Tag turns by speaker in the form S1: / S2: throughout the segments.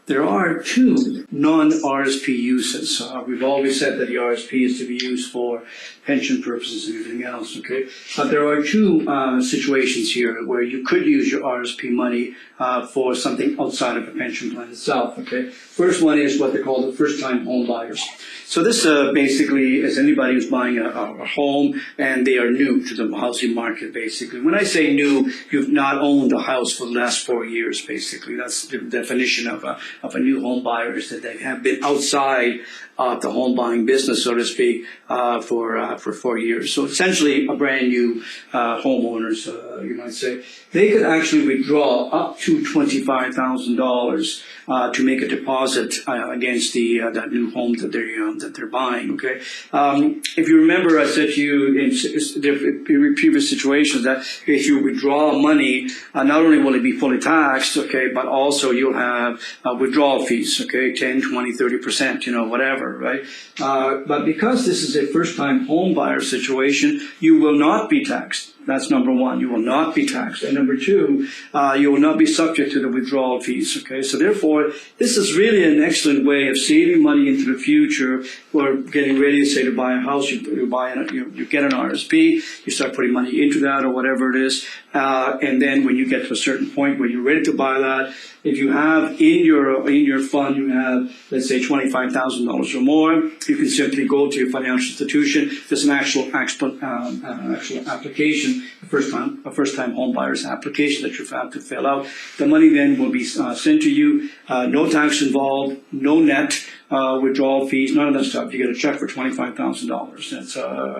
S1: There are two non-RSP uses. We've always said that the RSP is to be used for pension purposes and everything else, okay? But there are two situations here where you could use your RSP money for something outside of a pension plan itself, okay? First one is what they call the first-time home buyers. So this basically is anybody who's buying a home and they are new to the housing market, basically. When I say new, you've not owned a house for the last 4 years, basically. That's the definition of a new home buyer, is that they have been outside of the home buying business, so to speak, for 4 years. So essentially a brand new homeowners, you might say. They could actually withdraw up to $25,000 to make a deposit against that new home that they're buying. Okay, if you remember, I said to you in previous situations that if you withdraw money, not only will it be fully taxed, okay, but also you'll have withdrawal fees, okay, 10, 20, 30%, whatever, right? But because this is a first-time home buyer situation, you will not be taxed. That's number one. You will not be taxed. And number two, you will not be subject to the withdrawal fees. Okay, so therefore, this is really an excellent way of saving money into the future. Or getting ready, say, to buy a house, you get an RSP, you start putting money into that or whatever it is, and then when you get to a certain point where you're ready to buy that, if you have in your fund, you have, let's say, $25,000 or more, you can simply go to your financial institution. There's an actual application, a first-time home buyer's application that you have to fill out. The money then will be sent to you. No tax involved, no net withdrawal fees, none of that stuff. You get a check for $25,000.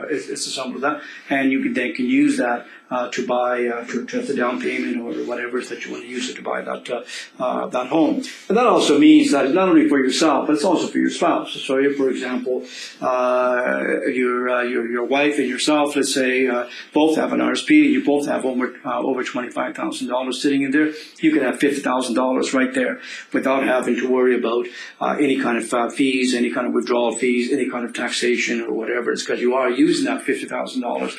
S1: It's as simple as that, and you can use that to buy to the down payment or whatever it is that you want to use it to buy that home. And that also means that it's not only for yourself, but it's also for your spouse. So if, for example, your wife and yourself, let's say, both have an RSP, and you both have over $25,000 sitting in there, you can have $50,000 right there without having to worry about any kind of fees, any kind of withdrawal fees, any kind of taxation or whatever. It's because you are using that $50,000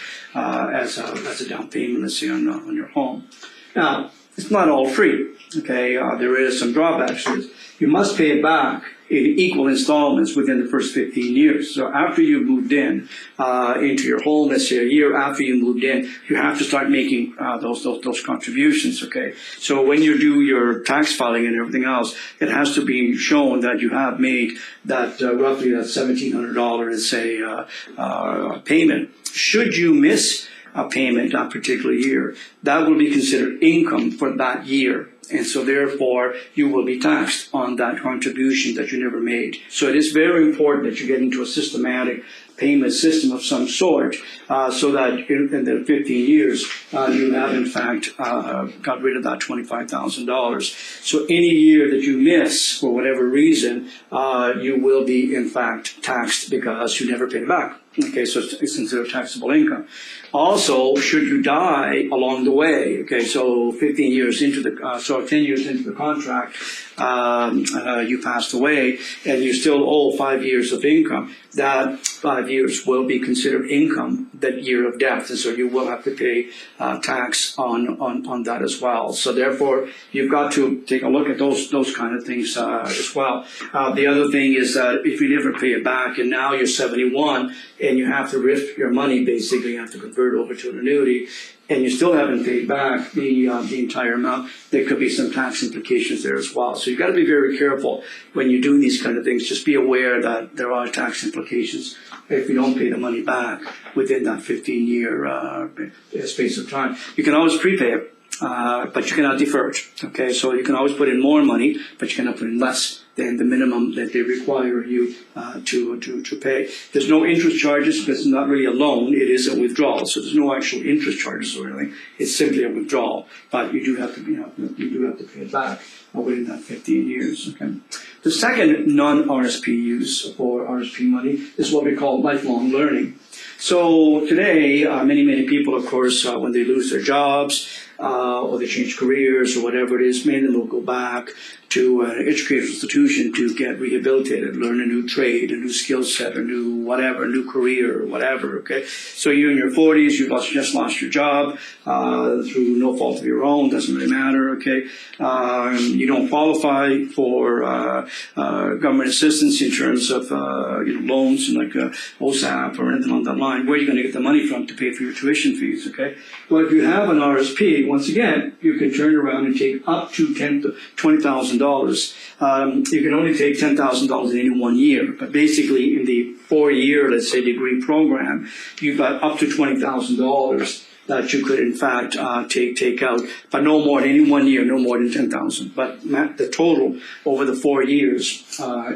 S1: as a down payment, let's say, on your home. Now, it's not all free. Okay, there is some drawbacks to this. You must pay it back in equal installments within the first 15 years. So after you've moved in into your home, let's say a year after you moved in, you have to start making those contributions. Okay, so when you do your tax filing and everything else, it has to be shown that you have made that roughly that $1,700, let's say, payment. Should you miss a payment that particular year, that will be considered income for that year. And so therefore, you will be taxed on that contribution that you never made. So it is very important that you get into a systematic payment system of some sort, so that in the 15 years, you have in fact got rid of that $25,000. So any year that you miss for whatever reason, you will be in fact taxed because you never paid it back. Okay, so it's considered taxable income. Also, should you die along the way, okay, so 10 years into the contract, you passed away and you still owe 5 years of income, that 5 years will be considered income that year of death, and so you will have to pay tax on that as well. So therefore, you've got to take a look at those kind of things as well. The other thing is that if you never pay it back and now you're 71 and you have to risk your money, basically you have to convert over to an annuity, and you still haven't paid back the entire amount, there could be some tax implications there as well. So you've got to be very careful when you do these kind of things. Just be aware that there are tax implications if you don't pay the money back within that 15-year space of time. You can always prepay it, but you cannot defer it. Okay, so you can always put in more money, but you cannot put in less than the minimum that they require you to pay. There's no interest charges because it's not really a loan, it is a withdrawal. So there's no actual interest charges or anything. It's simply a withdrawal. But you do have to pay it back within that 15 years. Okay. The second non-RSP use for RSP money is what we call lifelong learning. So today, many people, of course, when they lose their jobs, or they change careers or whatever it is, many of them will go back to an educational institution to get rehabilitated, learn a new trade, a new skill set, a new whatever, a new career, or whatever, okay? So you're in your 40s, you just lost your job through no fault of your own, doesn't really matter, okay? You don't qualify for government assistance in terms of loans like OSAP or anything on that line. Where are you going to get the money from to pay for your tuition fees, okay? Well, if you have an RSP, once again, you can turn around and take up to $20,000. You can only take $10,000 in any 1 year, but basically in the 4-year, let's say, degree program, you've got up to $20,000 that you could in fact take out, but no more than any 1 year, no more than $10,000. But the total over the 4 years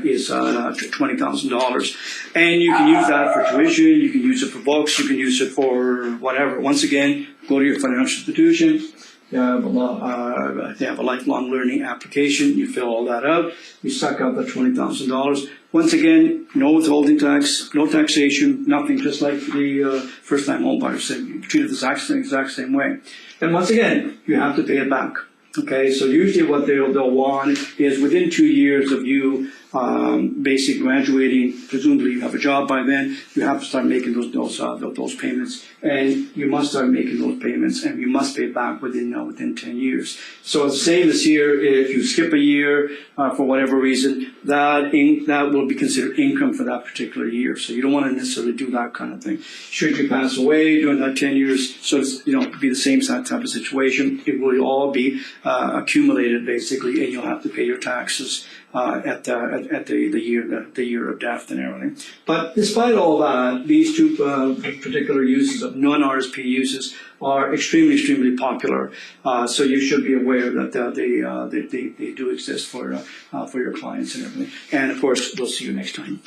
S1: is $20,000, and you can use that for tuition, you can use it for books, you can use it for whatever. Once again, go to your financial institution. They have a lifelong learning application. You fill all that out. You suck out the $20,000. Once again, no withholding tax, no taxation, nothing. Just like the first-time home buyers, treated the exact same way. And once again, you have to pay it back. Okay, so usually what they'll want is within 2 years of you basically graduating, presumably you have a job by then, you have to start making those payments, and you must start making those payments, and you must pay it back within 10 years. So it's the same as here. If you skip a year for whatever reason, that will be considered income for that particular year. So you don't want to necessarily do that kind of thing. Should you pass away during that 10 years, so it's, be the same type of situation. It will all be accumulated basically, and you'll have to pay your taxes at the year of death and everything. But despite all that, these two particular uses of non-RSP uses are extremely popular. So you should be aware that they do exist for your clients and everything. And of course, we'll see you next time.